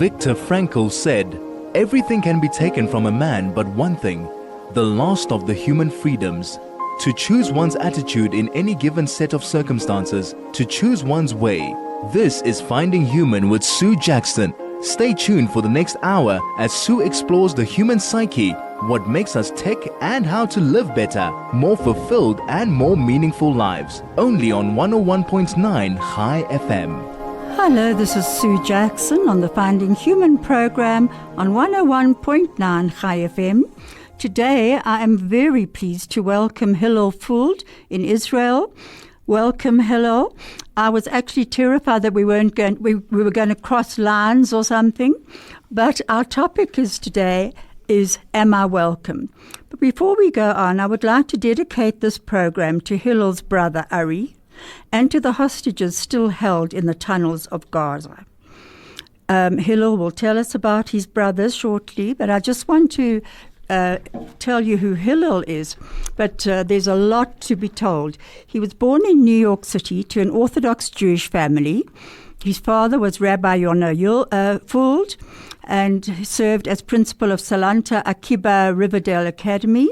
Viktor Frankl said, "Everything can be taken from a man but one thing, the last of the human freedoms. To choose one's attitude in any given set of circumstances, to choose one's way." This is Finding Human with Sue Jackson. Stay tuned for the next hour as Sue explores the human psyche, what makes us tick, and how to live better, more fulfilled and more meaningful lives. Only on 101.9 High FM. Hello, this is Sue Jackson on the Finding Human program on 101.9 High FM. Today, I am very pleased to welcome Hillel Fuld in Israel. Welcome, Hillel. I was actually terrified that we were going to cross lines or something, but our topic today is Am I Welcome? But before we go on, I would like to dedicate this program to Hillel's brother Ari and to the hostages still held in the tunnels of Gaza. Hillel will tell us about his brothers shortly, but I just want to tell you who Hillel is, but there's a lot to be told. He was born in New York City to an Orthodox Jewish family. His father was Rabbi Yonah Fuld, and served as principal of Salanta Akiba Riverdale Academy.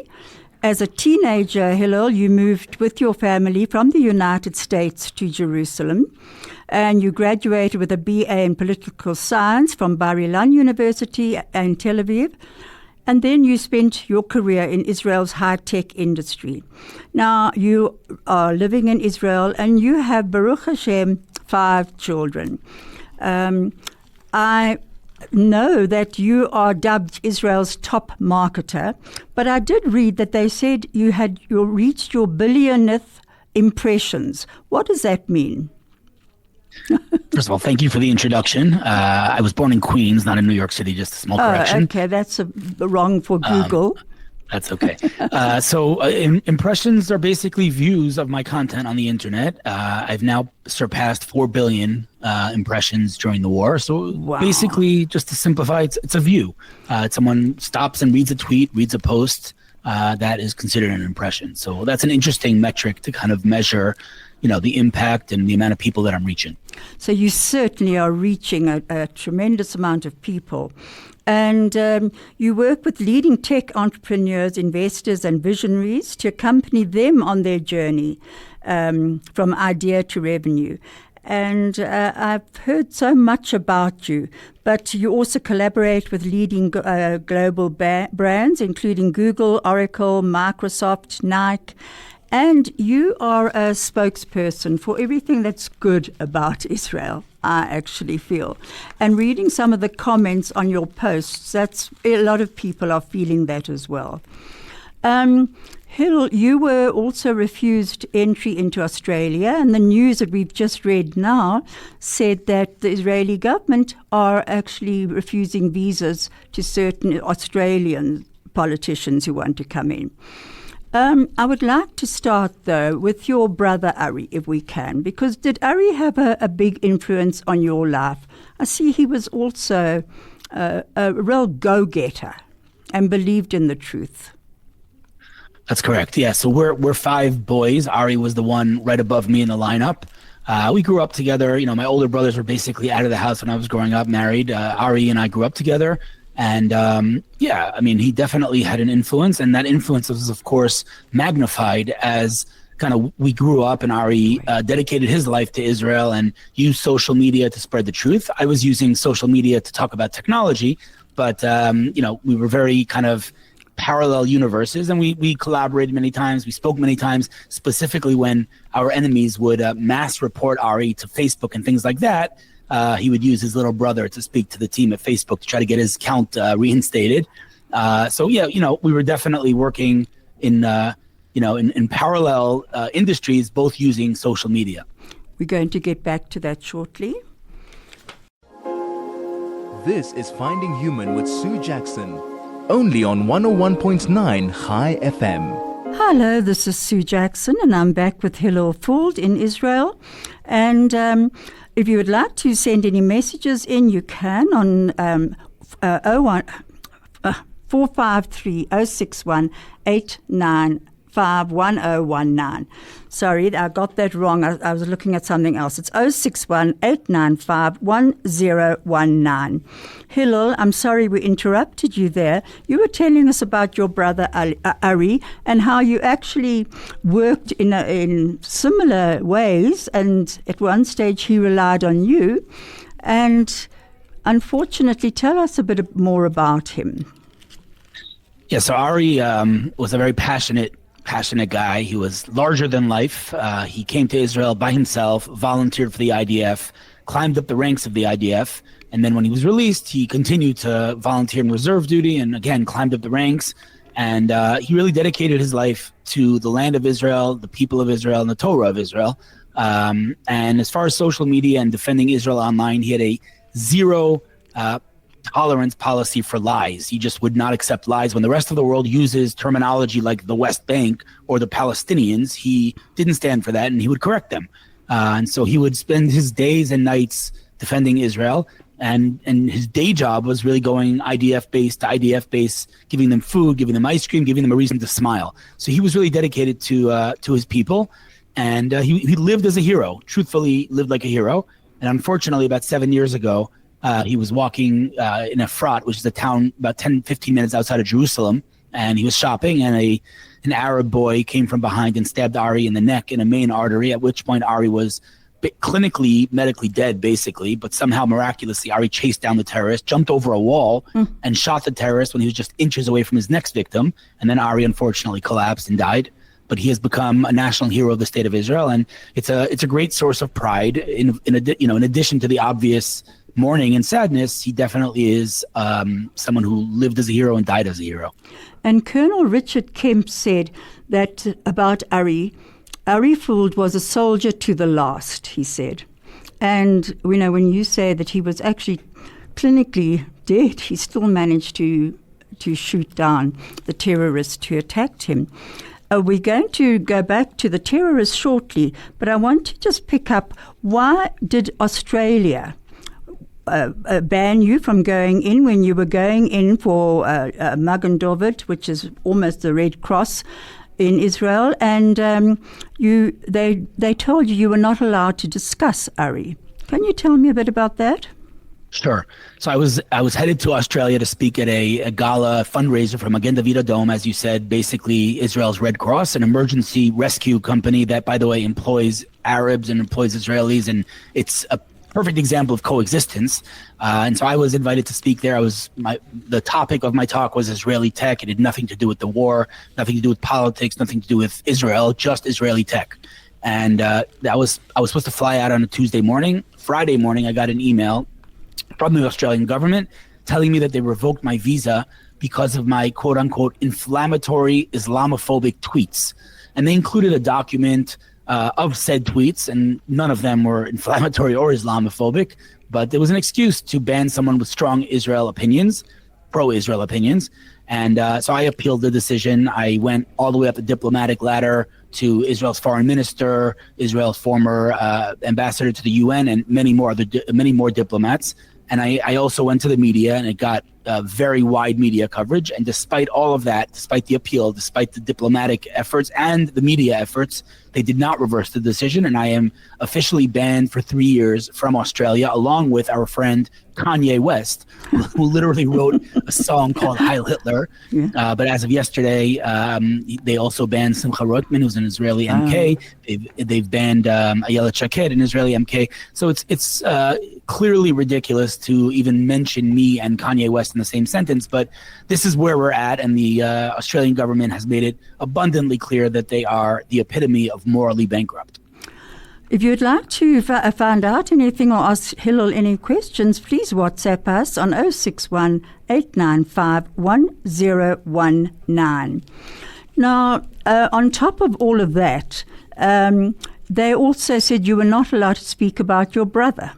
As a teenager, Hillel, you moved with your family from the United States to Jerusalem, and you graduated with a BA in political science from Bar Ilan University in Tel Aviv. And then you spent your career in Israel's high-tech industry. Now you are living in Israel and you have, Baruch Hashem, 5 children. I know that you are dubbed Israel's top marketer, but I did read that they said you reached your billionth impressions. What does that mean? First of all, thank you for the introduction. I was born in Queens, not in New York City, just a small correction. Okay, that's wrong for Google. That's okay. So impressions are basically views of my content on the internet. I've now surpassed 4 billion impressions during the war. So basically, just to simplify, it's a view. Someone stops and reads a tweet, reads a post, that is considered an impression. So that's an interesting metric to kind of measure the impact and the amount of people that I'm reaching. So you certainly are reaching a tremendous amount of people. And you work with leading tech entrepreneurs, investors, and visionaries to accompany them on their journey from idea to revenue. And I've heard so much about you, but you also collaborate with leading global brands, including Google, Oracle, Microsoft, Nike. And you are a spokesperson for everything that's good about Israel, I actually feel. And reading some of the comments on your posts, a lot of people are feeling that as well. Hillel, you were also refused entry into Australia, and the news that we've just read now said that the Israeli government are actually refusing visas to certain Australian politicians who want to come in. I would like to start, though, with your brother Ari, if we can, because did Ari have a big influence on your life? I see he was also a real go-getter and believed in the truth. That's correct, yeah. So we're 5 boys. Ari was the one right above me in the lineup. We grew up together. My older brothers were basically out of the house when I was growing up, married. Ari and I grew up together. And he definitely had an influence, and that influence was, of course, magnified as kind of we grew up, and Ari dedicated his life to Israel and used social media to spread the truth. I was using social media to talk about technology, but, we were very kind of parallel universes, and we collaborated many times. We spoke many times, specifically when our enemies would mass report Ari to Facebook and things like that. He would use his little brother to speak to the team at Facebook to try to get his account reinstated. We were definitely working in parallel industries, both using social media. We're going to get back to that shortly. This is Finding Human with Sue Jackson, only on 101.9 High FM. Hello, this is Sue Jackson, and I'm back with Hillel Fuld in Israel. And if you would like to send any messages in, you can on 453-061-894. 8951019. Sorry, I got that wrong. I was looking at something else. It's 061-895-1019. Hillel, I'm sorry we interrupted you there. You were telling us about your brother Ari and how you actually worked in similar ways, and at one stage he relied on you. And unfortunately, tell us a bit more about him. Yeah, so Ari was a very passionate guy. He was larger than life. He came to Israel by himself, volunteered for the IDF, climbed up the ranks of the IDF, and then when he was released, he continued to volunteer in reserve duty and again climbed up the ranks. And he really dedicated his life to the land of Israel, the people of Israel, and the Torah of Israel. And as far as social media and defending Israel online, he had a zero tolerance policy for lies. He just would not accept lies. When the rest of the world uses terminology like the West Bank or the Palestinians, he didn't stand for that, and he would correct them. And so he would spend his days and nights defending Israel, and his day job was really going IDF base to IDF base, giving them food, giving them ice cream, giving them a reason to smile. So he was really dedicated to his people, and he lived as a hero, truthfully lived like a hero. And unfortunately, about 7 years ago, he was walking in Efrat, which is a town about 10, 15 minutes outside of Jerusalem, and he was shopping, and an Arab boy came from behind and stabbed Ari in the neck in a main artery, at which point Ari was clinically, medically dead, basically, but somehow miraculously Ari chased down the terrorist, jumped over a wall, and shot the terrorist when he was just inches away from his next victim, and then Ari unfortunately collapsed and died. But he has become a national hero of the state of Israel, and it's a great source of pride. In addition to the obvious mourning and sadness, he definitely is someone who lived as a hero and died as a hero. And Colonel Richard Kemp said that about Ari Fuld was a soldier to the last, he said. And, when you say that he was actually clinically dead, he still managed to shoot down the terrorists who attacked him. We're going to go back to the terrorists shortly, but I want to just pick up, why did Australia ban you from going in when you were going in for Magen David, which is almost the Red Cross in Israel, and they told you were not allowed to discuss Ari. Can you tell me a bit about that? Sure. So I was headed to Australia to speak at a gala fundraiser for Magen David Adom, as you said, basically Israel's Red Cross, an emergency rescue company that, by the way, employs Arabs and employs Israelis, and it's a perfect example of coexistence. And so I was invited to speak there. The topic of my talk was Israeli tech. It had nothing to do with the war, nothing to do with politics, nothing to do with Israel, just Israeli tech. And I was supposed to fly out on a Tuesday morning. Friday morning, I got an email from the Australian government telling me that they revoked my visa because of my quote-unquote inflammatory Islamophobic tweets. And they included a document of said tweets, and none of them were inflammatory or Islamophobic, but there was an excuse to ban someone with strong Israel opinions, pro-Israel opinions. And so I appealed the decision. I went all the way up the diplomatic ladder to Israel's foreign minister, Israel's former ambassador to the UN, and many more diplomats. And I also went to the media, and it got very wide media coverage. And despite all of that, despite the appeal, despite the diplomatic efforts and the media efforts, they did not reverse the decision. And I am officially banned for 3 years from Australia, along with our friend Kanye West, who literally wrote a song called Heil Hitler. Yeah. But as of yesterday, they also banned Simcha Rotman, who's an Israeli MK. They've banned Ayelet Shaked, an Israeli MK. So it's clearly ridiculous to even mention me and Kanye West in the same sentence. But this is where we're at, and the Australian government has made it abundantly clear that they are the epitome of morally bankrupt. If you'd like to find out anything or ask Hillel any questions, please WhatsApp us on 061 895 1019. Now, on top of all of that, they also said you were not allowed to speak about your brother.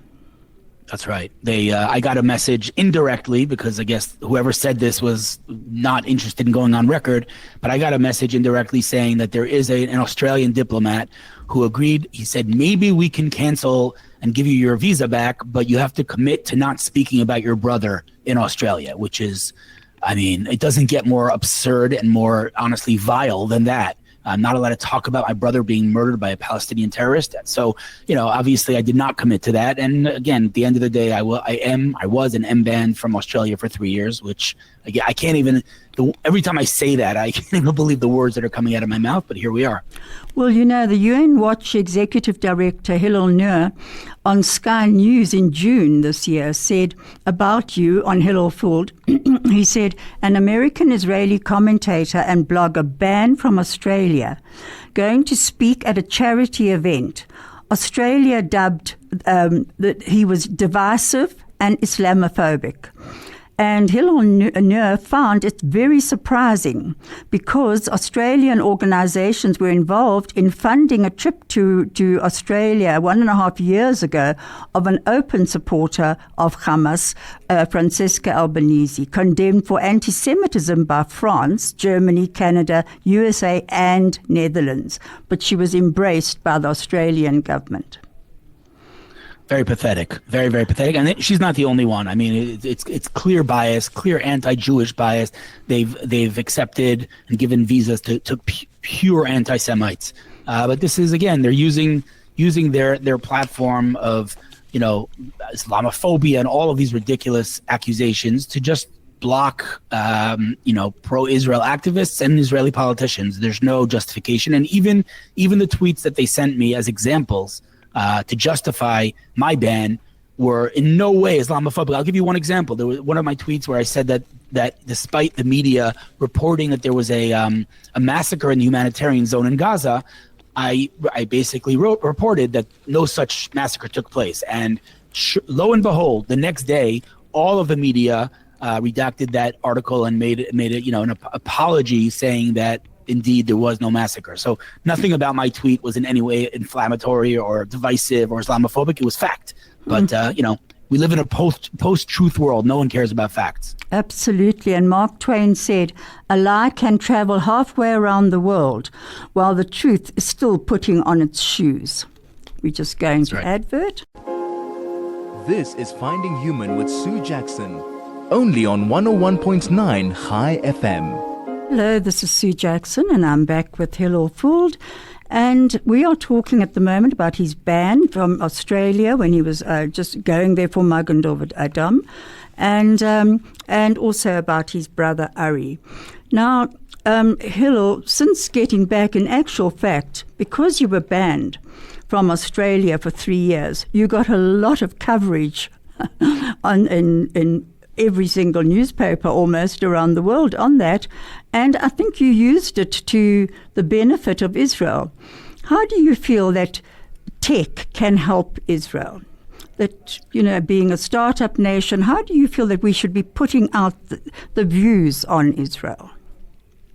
That's right. I got a message indirectly, because I guess whoever said this was not interested in going on record, but I got a message indirectly saying that there is an Australian diplomat who agreed. He said, maybe we can cancel and give you your visa back, but you have to commit to not speaking about your brother in Australia, which is, I mean, it doesn't get more absurd and more honestly vile than that. I'm not allowed to talk about my brother being murdered by a Palestinian terrorist. So, obviously I did not commit to that. And again, at the end of the day, I was and am banned from Australia for 3 years, which again, I can't even, every time I say that, I can't even believe the words that are coming out of my mouth, but here we are. Well, the UN Watch Executive Director Hillel Fuld on Sky News in June this year said about you on Hillel Fuld, he said, an American-Israeli commentator and blogger banned from Australia, going to speak at a charity event. Australia dubbed that he was divisive and Islamophobic. And Hillel found it very surprising because Australian organizations were involved in funding a trip to Australia 1.5 years ago of an open supporter of Hamas, Francesca Albanese, condemned for anti-Semitism by France, Germany, Canada, USA, and Netherlands. But she was embraced by the Australian government. Very pathetic, very, very pathetic. And she's not the only one. I mean, it's clear bias, clear anti-Jewish bias. They've accepted and given visas to pure anti-Semites. But this is, again, they're using their platform of, Islamophobia and all of these ridiculous accusations to just block, pro-Israel activists and Israeli politicians. There's no justification. And even the tweets that they sent me as examples to justify my ban were in no way Islamophobic. I'll give you one example. There was one of my tweets where I said that despite the media reporting that there was a massacre in the humanitarian zone in Gaza, I basically reported that no such massacre took place. And lo and behold, the next day, all of the media redacted that article and made it an apology saying that indeed there was no massacre. So nothing about my tweet was in any way inflammatory or divisive or Islamophobic. It was fact. But, we live in a post-truth world. No one cares about facts. Absolutely. And Mark Twain said, a lie can travel halfway around the world while the truth is still putting on its shoes. We're just going to advert. This is Finding Human with Sue Jackson, only on 101.9 High FM. Hello, this is Sue Jackson, and I'm back with Hillel Fuld. And we are talking at the moment about his ban from Australia when he was just going there for Magen David Adam, and also about his brother Ari. Now, Hillel, since getting back, in actual fact, because you were banned from Australia for 3 years, you got a lot of coverage in every single newspaper almost around the world on that, and I think you used it to the benefit of Israel. How do you feel that tech can help Israel? That, being a startup nation, how do you feel that we should be putting out the views on Israel?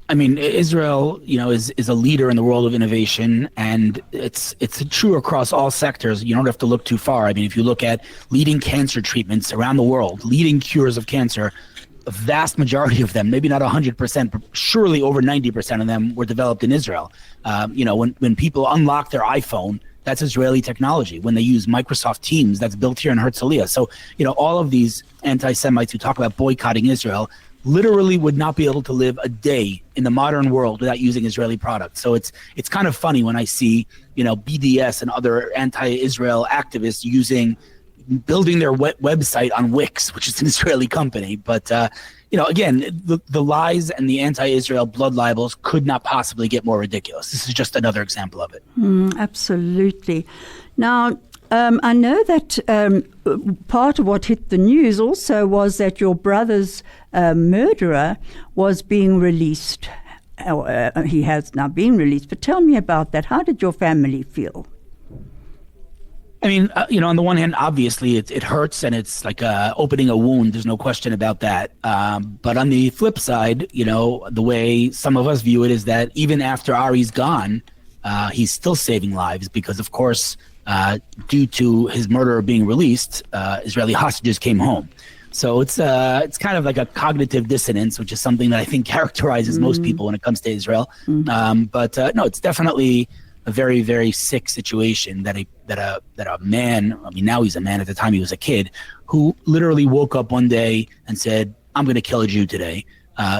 I mean, Israel, is a leader in the world of innovation, and it's true across all sectors. You don't have to look too far. I mean, if you look at leading cancer treatments around the world, leading cures of cancer, a vast majority of them, maybe not 100%, but surely over 90% of them were developed in Israel. When people unlock their iPhone, that's Israeli technology. When they use Microsoft Teams, that's built here in Herzliya. So, all of these anti-Semites who talk about boycotting Israel literally would not be able to live a day in the modern world without using Israeli products. So it's kind of funny when I see, BDS and other anti-Israel activists building their website on Wix, which is an Israeli company. But, again, the lies and the anti-Israel blood libels could not possibly get more ridiculous. This is just another example of it. Absolutely. Now, I know that part of what hit the news also was that your brother's murderer was being released. He has now been released. But tell me about that. How did your family feel? I mean, on the one hand, obviously it hurts and it's like opening a wound. There's no question about that. But on the flip side, the way some of us view it is that even after Ari's gone, he's still saving lives because, of course, due to his murderer being released, Israeli hostages came home. So it's kind of like a cognitive dissonance, which is something that I think characterizes most people when it comes to Israel. But no, it's definitely a very, very sick situation that a man, I mean, now he's a man, at the time he was a kid, who literally woke up one day and said, I'm going to kill a Jew today.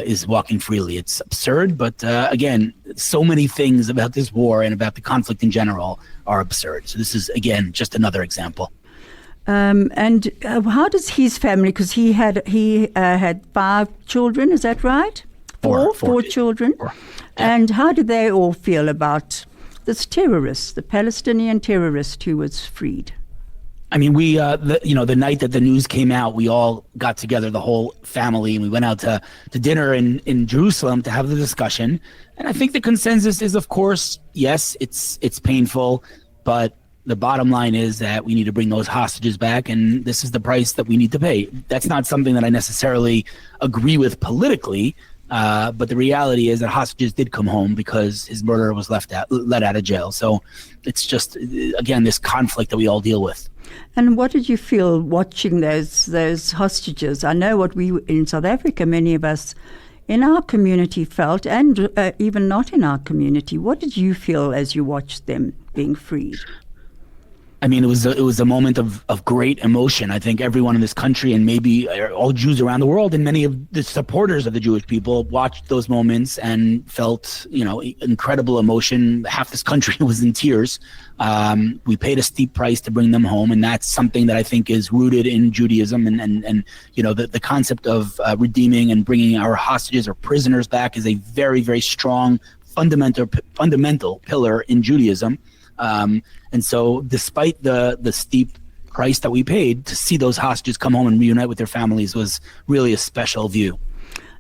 is walking freely. It's absurd, but again, so many things about this war and about the conflict in general are absurd. So this is, again, just another example. And how does his family, because he had 5 children, is that right? Four children. Four. And how did they all feel about this terrorist, the Palestinian terrorist who was freed? I mean, we, the night that the news came out, we all got together, the whole family, and we went out to dinner in Jerusalem to have the discussion. And I think the consensus is, of course, yes, it's painful, but the bottom line is that we need to bring those hostages back, and this is the price that we need to pay. That's not something that I necessarily agree with politically, but the reality is that hostages did come home because his murderer was let out of jail. So it's just, again, this conflict that we all deal with. And what did you feel watching those hostages? I know what we in South Africa, many of us in our community felt, and even not in our community. What did you feel as you watched them being freed? I mean, it was a moment of great emotion. I think everyone in this country, and maybe all Jews around the world, and many of the supporters of the Jewish people, watched those moments and felt, incredible emotion. Half this country was in tears. We paid a steep price to bring them home, and that's something that I think is rooted in Judaism. And the concept of redeeming and bringing our hostages or prisoners back is a very, very strong fundamental pillar in Judaism. And so despite the steep price that we paid, to see those hostages come home and reunite with their families was really a special view.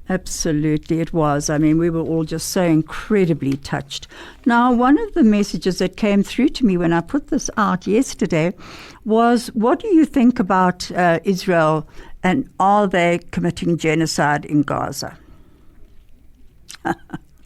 Absolutely, it was. I mean, we were all just so incredibly touched. Now, one of the messages that came through to me when I put this out yesterday was, what do you think about Israel, and are they committing genocide in Gaza?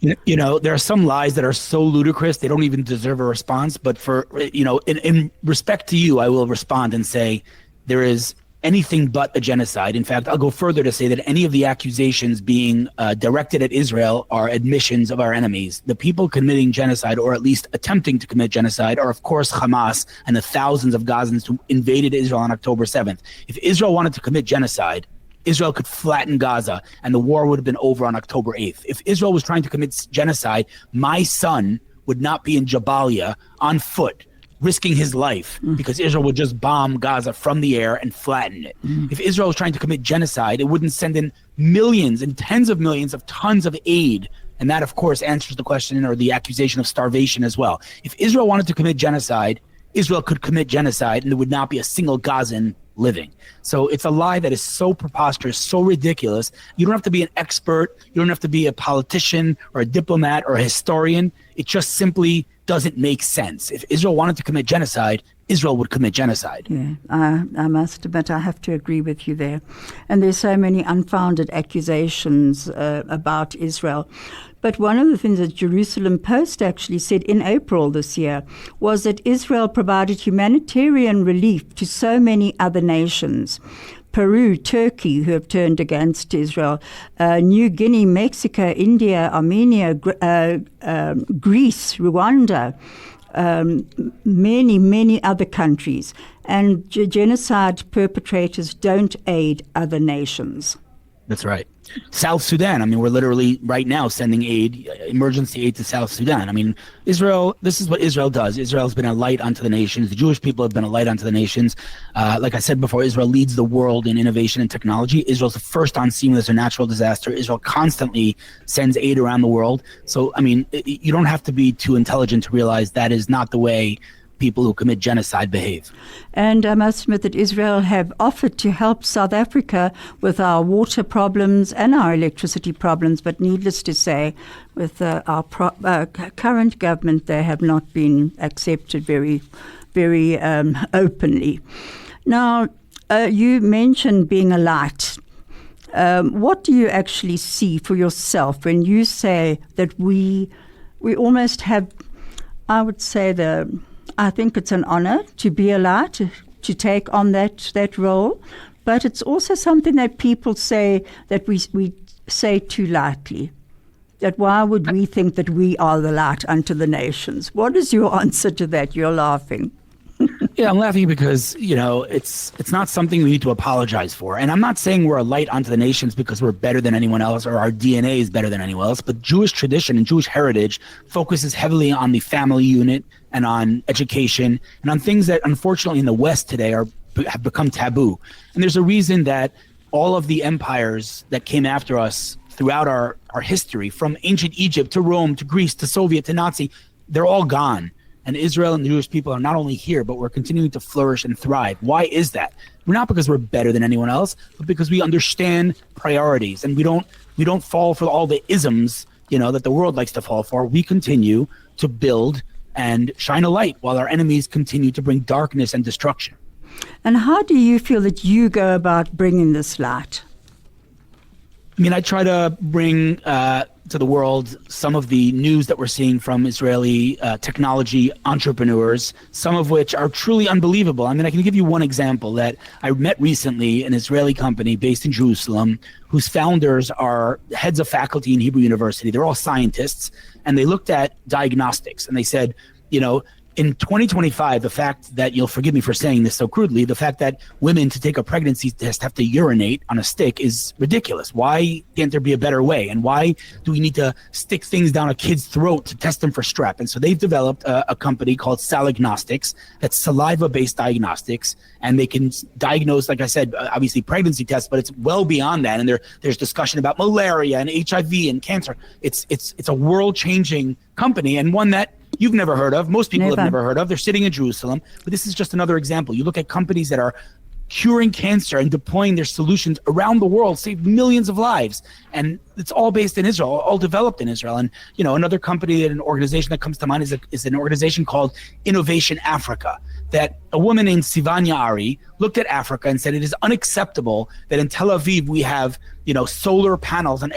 There are some lies that are so ludicrous they don't even deserve a response. But for in respect to you, I will respond and say there is anything but a genocide. In fact, I'll go further to say that any of the accusations being directed at Israel are admissions of our enemies. The people committing genocide, or at least attempting to commit genocide, are of course Hamas and the thousands of Gazans who invaded Israel on October 7th. If Israel wanted to commit genocide, Israel could flatten Gaza and the war would have been over on October 8th. If Israel was trying to commit genocide, my son would not be in Jabalia on foot, risking his life, because Israel would just bomb Gaza from the air and flatten it. If Israel was trying to commit genocide, it wouldn't send in millions and tens of millions of tons of aid. And that, of course, answers the question or the accusation of starvation as well. If Israel wanted to commit genocide, Israel could commit genocide and there would not be a single Gazan living. So it's a lie that is so preposterous, so ridiculous. You don't have to be an expert. You don't have to be a politician or a diplomat or a historian. It just simply doesn't make sense. If Israel wanted to commit genocide, Israel would commit genocide. Yeah, I must admit, I have to agree with you there. And there's so many unfounded accusations about Israel. But one of the things that Jerusalem Post actually said in April this year was that Israel provided humanitarian relief to so many other nations. Peru, Turkey, who have turned against Israel, New Guinea, Mexico, India, Armenia, Greece, Rwanda, many other countries. And genocide perpetrators don't aid other nations. That's right. South Sudan. I mean, we're literally right now sending aid, emergency aid to South Sudan. I mean, Israel, this is what Israel does. Israel's been a light unto the nations. The Jewish people have been a light unto the nations. Like I said before, Israel leads the world in innovation and technology. Israel's the first on scene when there's a natural disaster. Israel constantly sends aid around the world. So, I mean, you don't have to be too intelligent to realize that is not the way people who commit genocide behave. And I must admit that Israel have offered to help South Africa with our water problems and our electricity problems, but needless to say, with our current government, they have not been accepted very openly. Now, you mentioned being a light. What do you actually see for yourself when you say that we almost have, I would say, I think it's an honor to be a light, to take on that role, but it's also something that people say that we say too lightly. That why would we think that we are the light unto the nations? What is your answer to that? You're laughing. Yeah, I'm laughing because, it's not something we need to apologize for. And I'm not saying we're a light unto the nations because we're better than anyone else or our DNA is better than anyone else, but Jewish tradition and Jewish heritage focuses heavily on the family unit and on education and on things that unfortunately in the West today have become taboo. And there's a reason that all of the empires that came after us throughout our history, from ancient Egypt to Rome to Greece to Soviet to Nazi, they're all gone. And Israel and the Jewish people are not only here, but we're continuing to flourish and thrive. Why is that? We're not because we're better than anyone else, but because we understand priorities and we don't fall for all the isms, that the world likes to fall for. We continue to build and shine a light while our enemies continue to bring darkness and destruction. And how do you feel that you go about bringing this light? I try to bring to the world some of the news that we're seeing from Israeli technology entrepreneurs, some of which are truly unbelievable. I can give you one example that I met recently, an Israeli company based in Jerusalem, whose founders are heads of faculty in Hebrew University. They're all scientists, and they looked at diagnostics, and they said, in 2025, the fact that, you'll forgive me for saying this so crudely, the fact that women to take a pregnancy test have to urinate on a stick is ridiculous. Why can't there be a better way? And why do we need to stick things down a kid's throat to test them for strep? And so they've developed a company called Salignostics, that's saliva-based diagnostics, and they can diagnose, like I said, obviously pregnancy tests, but it's well beyond that. And there's discussion about malaria and HIV and cancer. It's a world-changing company, and one that you've never heard of. Most people have never heard of. They're sitting in Jerusalem. But this is just another example. You look at companies that are curing cancer and deploying their solutions around the world, save millions of lives. And it's all based in Israel, all developed in Israel. And, another company and an organization that comes to mind is an organization called Innovation Africa, that a woman named Sivanya Ari looked at Africa and said, it is unacceptable that in Tel Aviv we have, solar panels on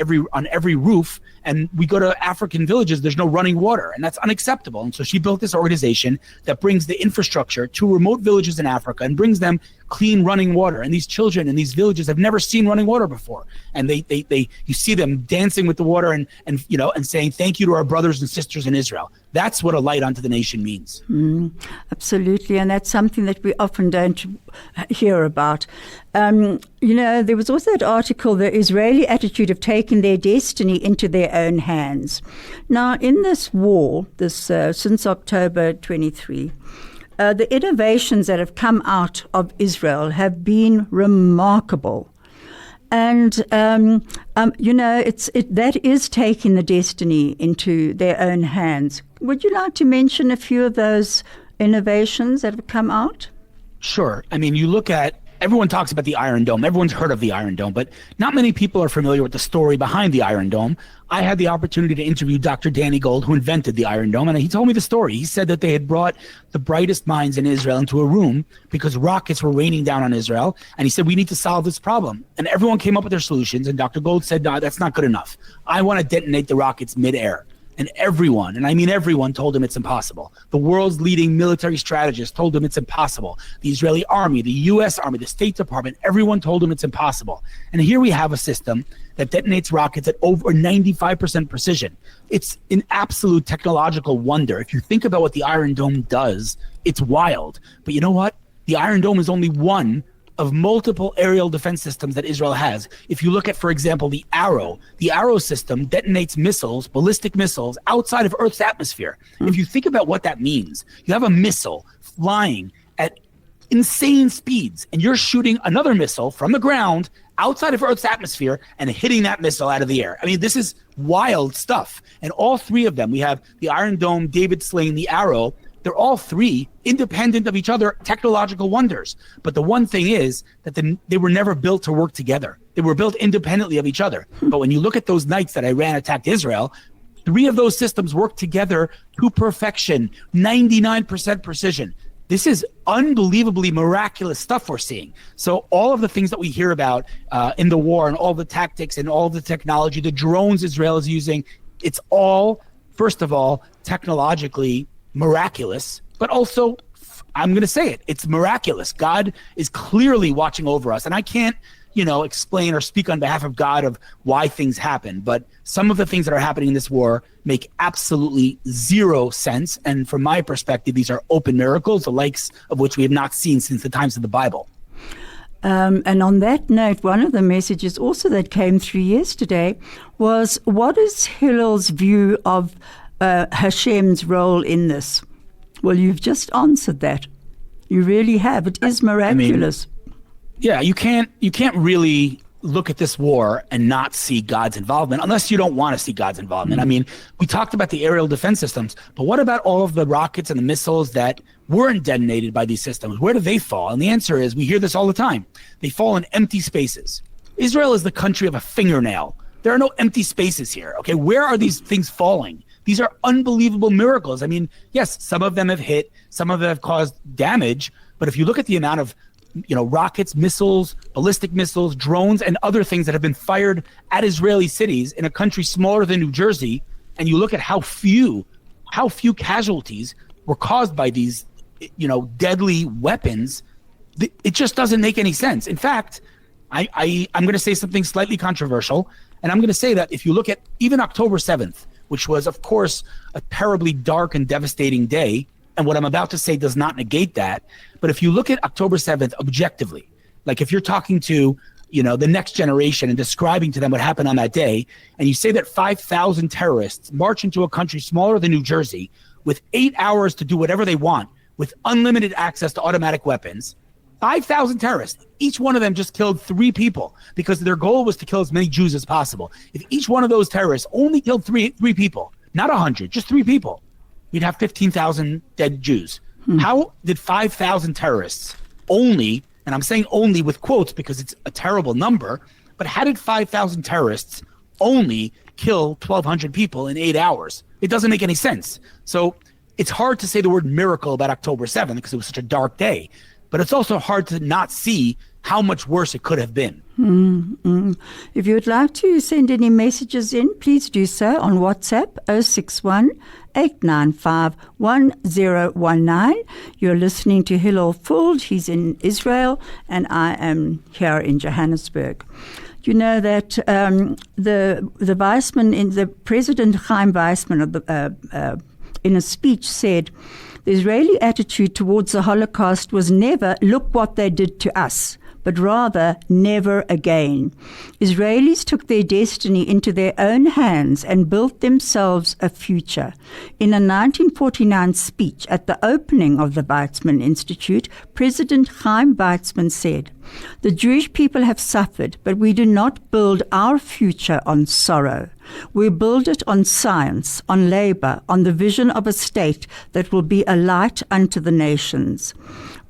every roof, and we go to African villages, there's no running water, and that's unacceptable. And so she built this organization that brings the infrastructure to remote villages in Africa and brings them clean running water. And these children in these villages have never seen running water before. And you see them dancing with the water and saying thank you to our brothers and sisters in Israel. That's what a light unto the nation means. Absolutely. And that's something that we often don't hear about. There was also that article, the Israeli attitude of taking their destiny into their own hands. Now, in this war, since October 23, the innovations that have come out of Israel have been remarkable. And, that is taking the destiny into their own hands. Would you like to mention a few of those innovations that have come out? Sure. You look at, everyone talks about the Iron Dome. Everyone's heard of the Iron Dome, but not many people are familiar with the story behind the Iron Dome. I had the opportunity to interview Dr. Danny Gold, who invented the Iron Dome, and he told me the story. He said that they had brought the brightest minds in Israel into a room because rockets were raining down on Israel, and he said, we need to solve this problem. And everyone came up with their solutions, and Dr. Gold said, no, that's not good enough. I want to detonate the rockets midair. And everyone, and I mean everyone, told him it's impossible. The world's leading military strategists told him it's impossible. The Israeli army, the U.S. Army, the State Department, everyone told him it's impossible. And here we have a system that detonates rockets at over 95% precision. It's an absolute technological wonder. If you think about what the Iron Dome does, it's wild. But you know what? The Iron Dome is only one of multiple aerial defense systems that Israel has. If you look at, for example, the Arrow system detonates missiles, ballistic missiles, outside of Earth's atmosphere. If you think about what that means, you have a missile flying at insane speeds, and you're shooting another missile from the ground outside of Earth's atmosphere and hitting that missile out of the air. This is wild stuff. And all three of them, we have the Iron Dome, David Sling, the Arrow, they're all three independent of each other, technological wonders. But the one thing is that they were never built to work together. They were built independently of each other. But when you look at those nights that Iran attacked Israel, three of those systems worked together to perfection, 99% precision. This is unbelievably miraculous stuff we're seeing. So all of the things that we hear about in the war and all the tactics and all the technology, the drones Israel is using, it's all, first of all, technologically miraculous, but also, I'm going to say it, it's miraculous. God is clearly watching over us. And I can't explain or speak on behalf of God of why things happen. But some of the things that are happening in this war make absolutely zero sense. And from my perspective, these are open miracles, the likes of which we have not seen since the times of the Bible. And on that note, one of the messages also that came through yesterday was, what is Hillel's view of Hashem's role in this? Well, you've just answered that. You really have. It is miraculous. You can't really look at this war and not see God's involvement unless you don't want to see God's involvement. I mean, we talked about the aerial defense systems, but what about all of the rockets and the missiles that weren't detonated by these systems? Where do they fall? And the answer is, we hear this all the time. They fall in empty spaces. Israel is the country of a fingernail. There are no empty spaces here. Okay, where are these things falling? These are unbelievable miracles. I mean, yes, some of them have hit, some of them have caused damage, but if you look at the amount of rockets, missiles, ballistic missiles, drones, and other things that have been fired at Israeli cities in a country smaller than New Jersey, and you look at how few casualties were caused by these, deadly weapons, it just doesn't make any sense. In fact, I'm going to say something slightly controversial, and I'm going to say that if you look at even October 7th, which was, of course, a terribly dark and devastating day, and what I'm about to say does not negate that. But if you look at October 7th objectively, like if you're talking to, the next generation and describing to them what happened on that day, and you say that 5,000 terrorists march into a country smaller than New Jersey with 8 hours to do whatever they want, with unlimited access to automatic weapons, 5,000 terrorists, each one of them just killed 3 people because their goal was to kill as many Jews as possible. If each one of those terrorists only killed three people, not 100, just 3 people, you'd have 15,000 dead Jews. How did 5,000 terrorists only, and I'm saying only with quotes because it's a terrible number, but how did 5,000 terrorists only kill 1,200 people in 8 hours? It doesn't make any sense. So it's hard to say the word miracle about October 7th because it was such a dark day, but it's also hard to not see how much worse it could have been. If you would like to send any messages in, please do so on WhatsApp 061-895-1019. You're listening to Hillel Fuld. He's in Israel, and I am here in Johannesburg. You know that the Weizmann, the President Chaim Weizmann, in a speech said, the Israeli attitude towards the Holocaust was never, look what they did to us, but rather never again. Israelis took their destiny into their own hands and built themselves a future. In a 1949 speech at the opening of the Weizmann Institute, President Chaim Weizmann said, the Jewish people have suffered, but we do not build our future on sorrow. We build it on science, on labor, on the vision of a state that will be a light unto the nations.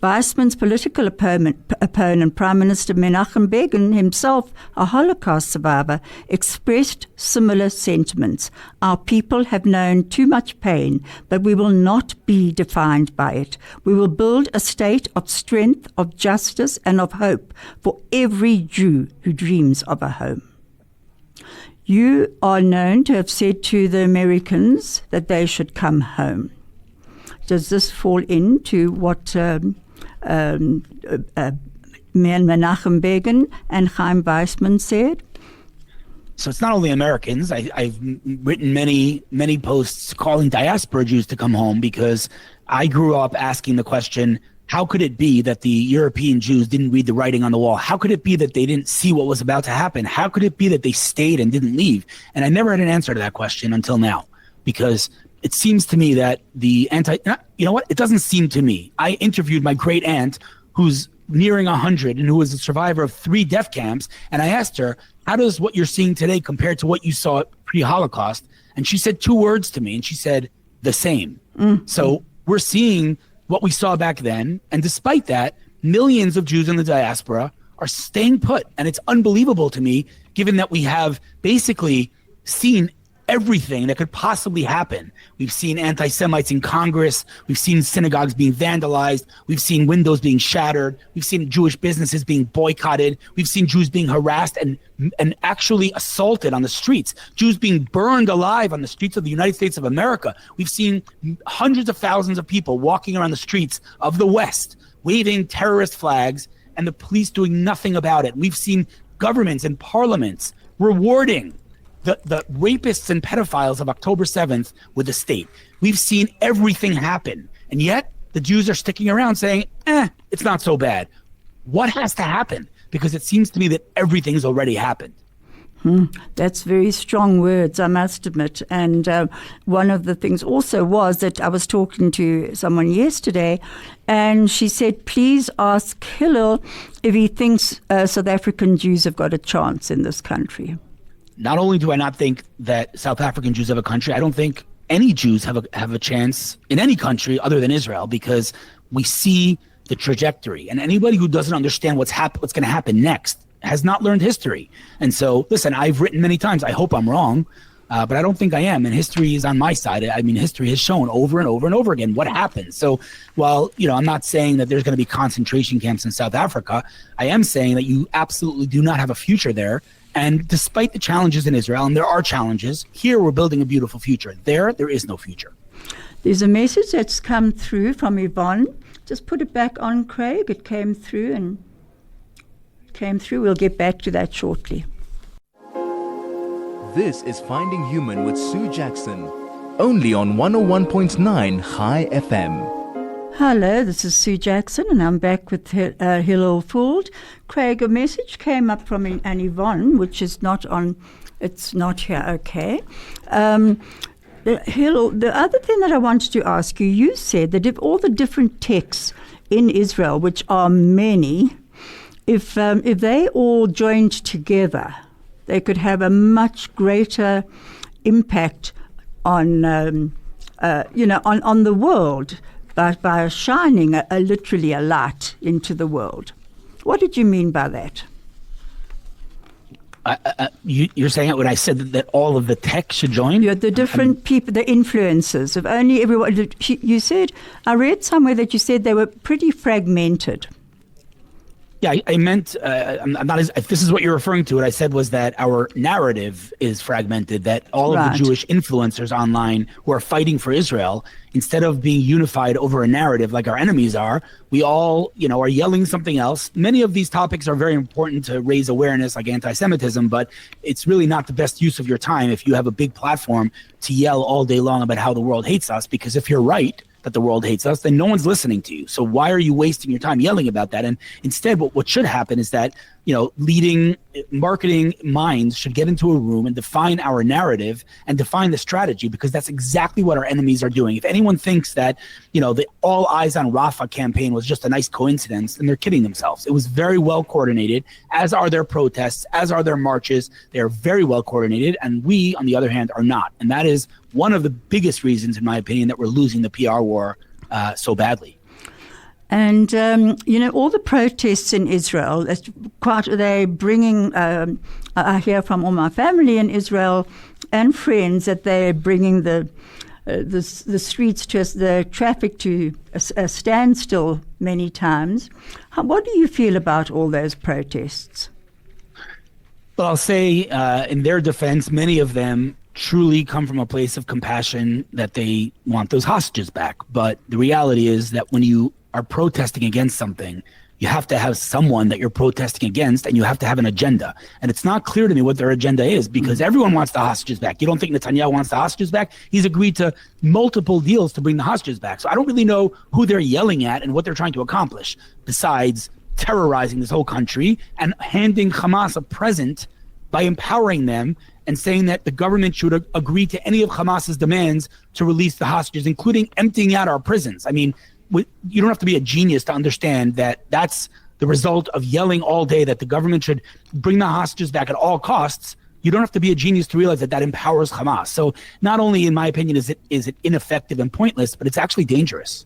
Weizmann's political opponent, Prime Minister Menachem Begin, himself a Holocaust survivor, expressed similar sentiments. Our people have known too much pain, but we will not be defined by it. We will build a state of strength, of justice, and of hope for every Jew who dreams of a home. You are known to have said to the Americans that they should come home. Does this fall into what Menachem Begin and Chaim Weizmann said? So it's not only Americans. I've written many posts calling diaspora Jews to come home because I grew up asking the question, how could it be that the European Jews didn't read the writing on the wall? How could it be that they didn't see what was about to happen? How could it be that they stayed and didn't leave? And I never had an answer to that question until now, because it seems to me that you know what? It doesn't seem to me. I interviewed my great aunt who's nearing 100 and who was a survivor of 3 death camps. And I asked her, how does what you're seeing today compare to what you saw pre-Holocaust? And she said 2 words to me, and she said, the same. So we're seeing what we saw back then. And despite that, millions of Jews in the diaspora are staying put. And it's unbelievable to me, given that we have basically seen everything that could possibly happen. We've seen anti-Semites in Congress. We've seen synagogues being vandalized. We've seen windows being shattered. We've seen Jewish businesses being boycotted. We've seen Jews being harassed and actually assaulted on the streets. Jews being burned alive on the streets of the United States of America. We've seen hundreds of thousands of people walking around the streets of the West, waving terrorist flags and the police doing nothing about it. We've seen governments and parliaments rewarding the rapists and pedophiles of October 7th with the state. We've seen everything happen, and yet the Jews are sticking around saying, it's not so bad. What has to happen? Because it seems to me that everything's already happened. That's very strong words, I must admit. And one of the things also was that I was talking to someone yesterday, and she said, please ask Hillel if he thinks South African Jews have got a chance in this country. Not only do I not think that South African Jews have a country, I don't think any Jews have a chance in any country other than Israel, because we see the trajectory. And anybody who doesn't understand what's going to happen next has not learned history. And so, listen, I've written many times, I hope I'm wrong, but I don't think I am. And history is on my side. I mean, history has shown over and over and over again what happens. So while, I'm not saying that there's going to be concentration camps in South Africa, I am saying that you absolutely do not have a future there. And despite the challenges in Israel, and there are challenges, here we're building a beautiful future. There is no future. There's a message that's come through from Yvonne. Just put it back on, Craig. It came through. We'll get back to that shortly. This is Finding Human with Sue Jackson, only on 101.9 High FM. Hello, this is Sue Jackson, and I'm back with Hillel Fuld. Craig, a message came up from an Yvonne, which is not on, it's not here, okay. Hillel, the other thing that I wanted to ask you, you said that if all the different texts in Israel, which are many, if they all joined together, they could have a much greater impact on, on the world. By shining literally a light into the world. What did you mean by that? You're saying it when I said that all of the tech should join? Yeah, the different people, the influencers of only everyone. You said, I read somewhere that you said they were pretty fragmented. Yeah, I meant, I'm not if this is what you're referring to, what I said was that our narrative is fragmented, that all of the Jewish influencers online who are fighting for Israel, instead of being unified over a narrative like our enemies are, we all, are yelling something else. Many of these topics are very important to raise awareness, like anti-Semitism, but it's really not the best use of your time if you have a big platform to yell all day long about how the world hates us, because if you're right, that the world hates us, then no one's listening to you. So why are you wasting your time yelling about that? And instead, what should happen is that, leading marketing minds should get into a room and define our narrative and define the strategy, because that's exactly what our enemies are doing. If anyone thinks that, the All Eyes on Rafah campaign was just a nice coincidence, then they're kidding themselves. It was very well coordinated, as are their protests, as are their marches. They are very well coordinated, and we, on the other hand, are not. And that is one of the biggest reasons, in my opinion, that we're losing the PR war so badly. And, all the protests in Israel, they're bringing, I hear from all my family in Israel and friends that they're bringing the streets to the traffic to a standstill many times. What do you feel about all those protests? Well, I'll say in their defense, many of them truly come from a place of compassion that they want those hostages back. But the reality is that when you are protesting against something, you have to have someone that you're protesting against, and you have to have an agenda. And it's not clear to me what their agenda is, because everyone wants the hostages back. You don't think Netanyahu wants the hostages back? He's agreed to multiple deals to bring the hostages back. So I don't really know who they're yelling at and what they're trying to accomplish, besides terrorizing this whole country and handing Hamas a present by empowering them and saying that the government should agree to any of Hamas's demands to release the hostages, including emptying out our prisons. I mean, you don't have to be a genius to understand that that's the result of yelling all day that the government should bring the hostages back at all costs. You don't have to be a genius to realize that that empowers Hamas. So not only, in my opinion, is it ineffective and pointless, but it's actually dangerous.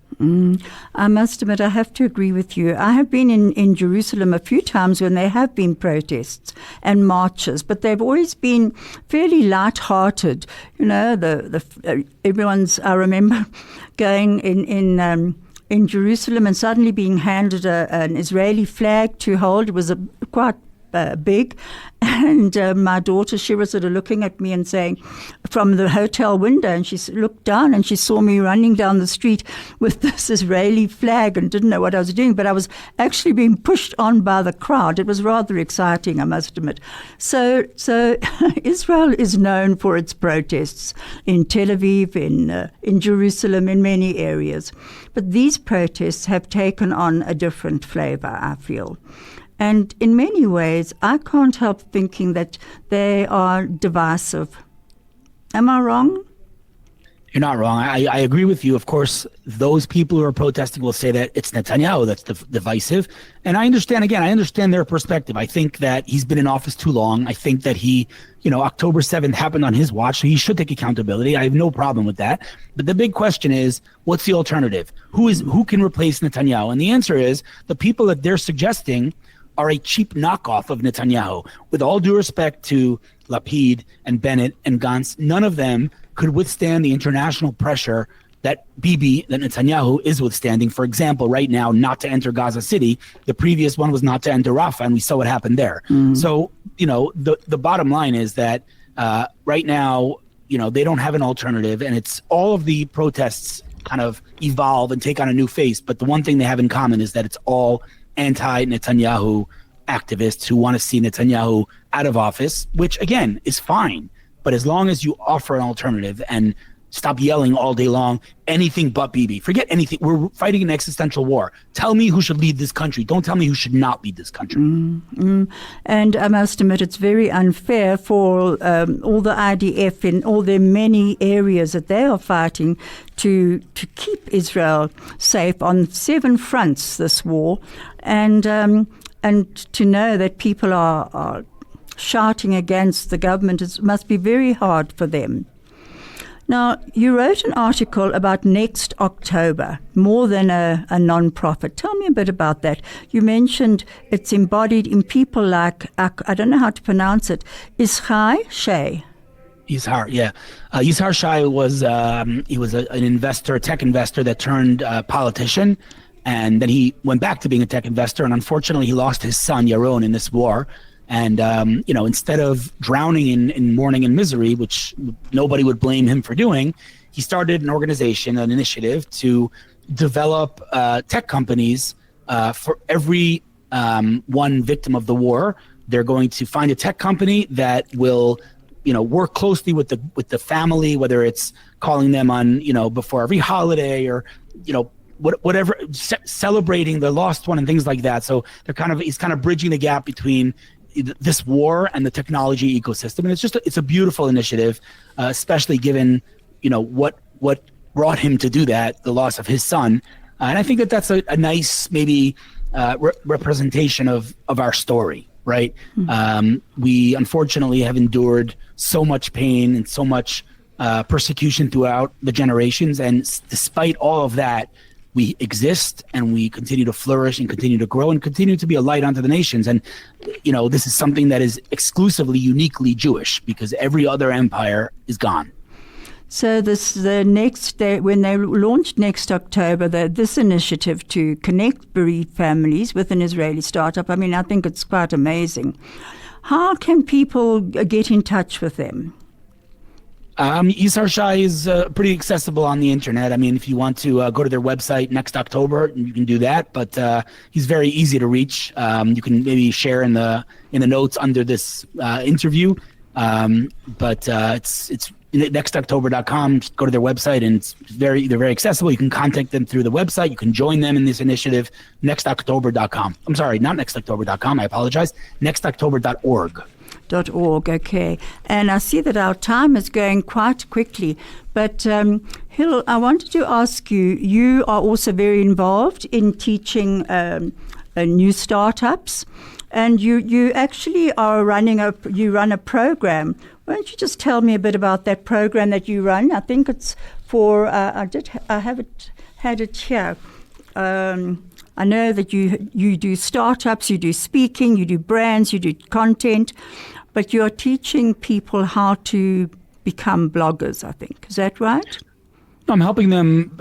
I must admit, I have to agree with you. I have been in Jerusalem a few times when there have been protests and marches, but they've always been fairly light-hearted. Everyone's. I remember going in Jerusalem and suddenly being handed an Israeli flag to hold. It was quite big. And my daughter, she was sort of looking at me and saying, from the hotel window, and she looked down and she saw me running down the street with this Israeli flag and didn't know what I was doing, but I was actually being pushed on by the crowd. It was rather exciting, I must admit. So Israel is known for its protests in Tel Aviv, in Jerusalem, in many areas. But these protests have taken on a different flavor, I feel. And in many ways, I can't help thinking that they are divisive. Am I wrong? You're not wrong. I agree with you. Of course, those people who are protesting will say that it's Netanyahu that's divisive. And I understand their perspective. I think that he's been in office too long. I think that October 7th happened on his watch, so he should take accountability. I have no problem with that. But the big question is, what's the alternative? Who can replace Netanyahu? And the answer is the people that they're suggesting are a cheap knockoff of Netanyahu. With all due respect to Lapid and Bennett and Gantz, none of them could withstand the international pressure that Netanyahu is withstanding. For example, right now, not to enter Gaza City. The previous one was not to enter Rafah, and we saw what happened there. So, the bottom line is that right now, they don't have an alternative, and it's all of the protests kind of evolve and take on a new face. But the one thing they have in common is that it's all anti-Netanyahu activists who want to see Netanyahu out of office, which again is fine. But as long as you offer an alternative and stop yelling all day long, anything but Bibi. Forget anything. We're fighting an existential war. Tell me who should lead this country. Don't tell me who should not lead this country. And I must admit, it's very unfair for all the IDF in all their many areas that they are fighting to keep Israel safe on 7 fronts, this war, and to know that people are shouting against the government. It must be very hard for them. Now, you wrote an article about Next October, more than a non-profit. Tell me a bit about that. You mentioned it's embodied in people like, I don't know how to pronounce it, Yishai Shai. Yishar, yeah. Yishar Shai was an investor, a tech investor that turned politician, and then he went back to being a tech investor, and unfortunately he lost his son, Yaron, in this war. And, instead of drowning in mourning and misery, which nobody would blame him for doing, he started an organization, an initiative to develop tech companies for every one victim of the war. They're going to find a tech company that will, work closely with the family, whether it's calling them on, before every holiday or, whatever, celebrating the lost one and things like that. So he's kind of bridging the gap between this war and the technology ecosystem, and it's a beautiful initiative, especially given what brought him to do that, the loss of his son, and I think that that's a nice maybe representation of our story, right? We unfortunately have endured so much pain and so much persecution throughout the generations, and despite all of that, we exist and we continue to flourish and continue to grow and continue to be a light unto the nations. And, this is something that is exclusively, uniquely Jewish, because every other empire is gone. So the next day, when they launched Next October, this initiative to connect bereaved families with an Israeli startup, I think it's quite amazing. How can people get in touch with them? Yishar Shai is pretty accessible on the internet. If you want to go to their website Next October, you can do that. But he's very easy to reach. You can maybe share in the notes under this interview. But it's nextoctober.com. Just go to their website, and they're very accessible. You can contact them through the website. You can join them in this initiative. Nextoctober.com. I'm sorry, not nextoctober.com. I apologize. Nextoctober.org. .org, okay. And I see that our time is going quite quickly. But Hillel, I wanted to ask you, you are also very involved in teaching new startups, and you actually are run a program. Why don't you just tell me a bit about that program that you run? I think it's for, I had it here. I know that you do startups, you do speaking, you do brands, you do content, but you're teaching people how to become bloggers, I think. Is that right? I'm helping them,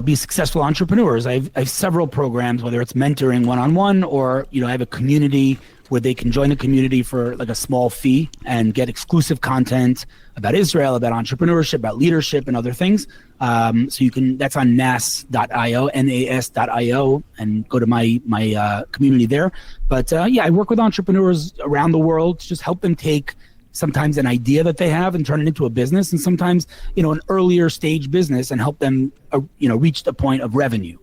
be successful entrepreneurs. I have several programs, whether it's mentoring one-on-one or, I have a community where they can join the community for like a small fee and get exclusive content about Israel, about entrepreneurship, about leadership, and other things. So you can, that's on nas.io, nas.io, and go to my community there. But I work with entrepreneurs around the world to just help them take sometimes an idea that they have and turn it into a business, and sometimes, an earlier stage business, and help them, reach the point of revenue.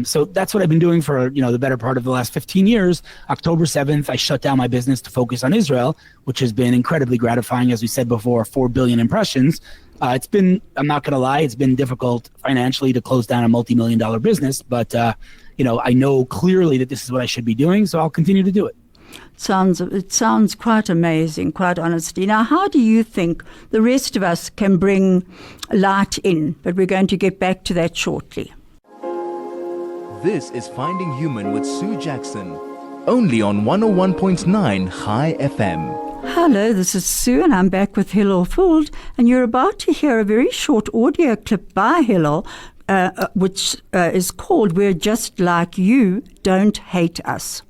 So that's what I've been doing for, the better part of the last 15 years. October 7th, I shut down my business to focus on Israel, which has been incredibly gratifying. As we said before, 4 billion impressions. It's been, I'm not going to lie, it's been difficult financially to close down a multi-million-dollar business, but, I know clearly that this is what I should be doing, so I'll continue to do it. It sounds quite amazing, quite honestly. Now, how do you think the rest of us can bring light in? But we're going to get back to that shortly. This is Finding Human with Sue Jackson, only on 101.9 High FM. Hello, this is Sue, and I'm back with Hillel Fuld, and you're about to hear a very short audio clip by Hillel, which is called "We're Just Like You, Don't Hate Us."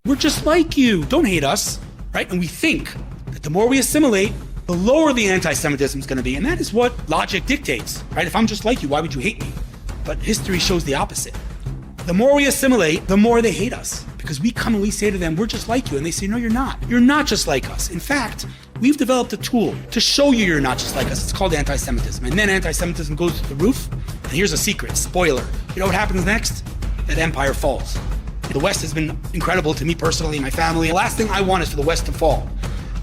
We're just like you. Don't hate us, right? And we think that the more we assimilate, the lower the anti-Semitism is going to be. And that is what logic dictates, right? If I'm just like you, why would you hate me? But history shows the opposite. The more we assimilate, the more they hate us. Because we come and we say to them, we're just like you. And they say, no, you're not. You're not just like us. In fact, we've developed a tool to show you you're not just like us. It's called anti-Semitism. And then anti-Semitism goes to the roof. And here's a secret, spoiler. You know what happens next? That empire falls. The West has been incredible to me personally and my family. The last thing I want is for the West to fall.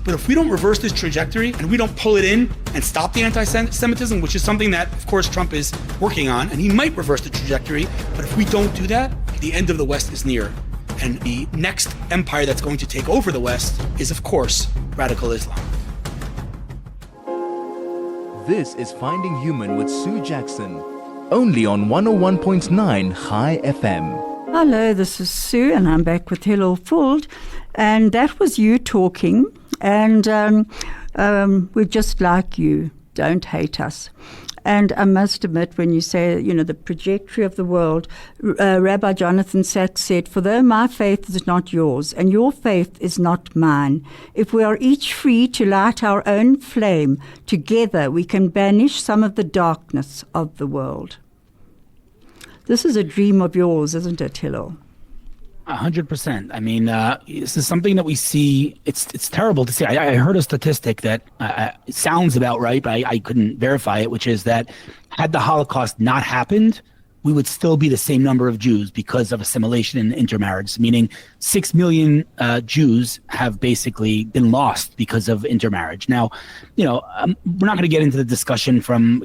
But if we don't reverse this trajectory and we don't pull it in and stop the anti-Semitism, which is something that, of course, Trump is working on, and he might reverse the trajectory, but if we don't do that, the end of the West is near. And the next empire that's going to take over the West is, of course, radical Islam. This is Finding Human with Sue Jackson, only on 101.9 High FM. Hello, this is Sue, and I'm back with Hillel Fuld, and that was you talking, and we're just like you, don't hate us. And I must admit, when you say, the trajectory of the world, Rabbi Jonathan Sachs said, "For though my faith is not yours, and your faith is not mine, if we are each free to light our own flame, together we can banish some of the darkness of the world." This is a dream of yours, isn't it, Hillel? 100%. I mean, this is something that we see. It's terrible to see. I heard a statistic that it sounds about right, but I couldn't verify it, which is that had the Holocaust not happened, we would still be the same number of Jews because of assimilation and intermarriage, meaning 6 million Jews have basically been lost because of intermarriage. Now, we're not going to get into the discussion from,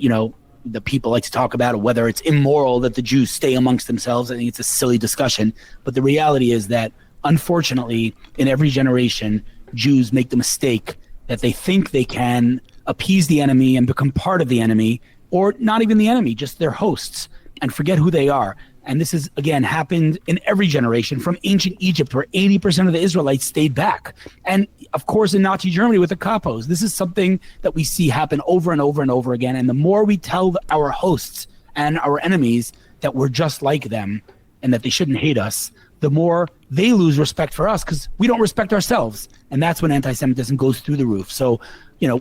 the people like to talk about whether it's immoral that the Jews stay amongst themselves. I think it's a silly discussion. But the reality is that, unfortunately, in every generation, Jews make the mistake that they think they can appease the enemy and become part of the enemy, or not even the enemy, just their hosts, and forget who they are. And this has, again, happened in every generation, from ancient Egypt, where 80% of the Israelites stayed back. And, of course, in Nazi Germany with the Kapos. This is something that we see happen over and over and over again. And the more we tell our hosts and our enemies that we're just like them and that they shouldn't hate us, the more they lose respect for us, because we don't respect ourselves. And that's when anti-Semitism goes through the roof. So,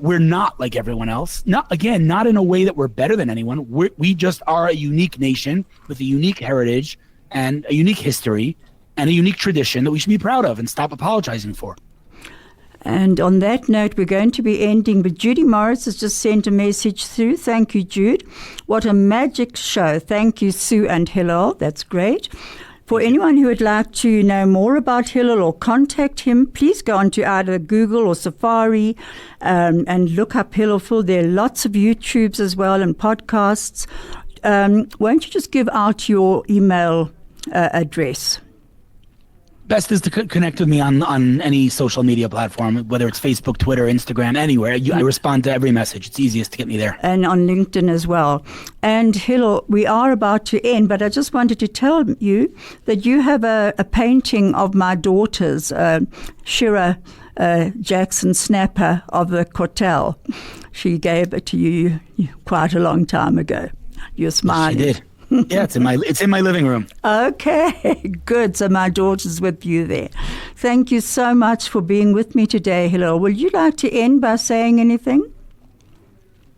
we're not like everyone else. Not in a way that we're better than anyone. We just are a unique nation with a unique heritage and a unique history and a unique tradition that we should be proud of and stop apologizing for. And on that note, we're going to be ending, but Judy Morris has just sent a message through. Thank you, Jude. What a magic show. Thank you, Sue and Hillel. That's great. For anyone who would like to know more about Hillel or contact him, please go onto either Google or Safari and look up Hillel Fuld. There are lots of YouTubes as well and podcasts. Won't you just give out your email address? Best is to connect with me on any social media platform, whether it's Facebook, Twitter, Instagram, anywhere. I respond to every message. It's easiest to get me there. And on LinkedIn as well. And Hillel, we are about to end, but I just wanted to tell you that you have a painting of my daughter's, Shira Jackson Snapper of the Kotel. She gave it to you quite a long time ago. You're smiling. Yes, she did. Yeah, it's in my living room. Okay, good. So my daughter's with you there. Thank you so much for being with me today, Hillel. Would you like to end by saying anything?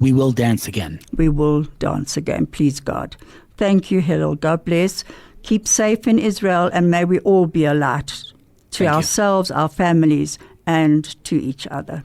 We will dance again. We will dance again, please God. Thank you, Hillel. God bless. Keep safe in Israel, and may we all be a light to Thank you. ourselves, our families, and to each other.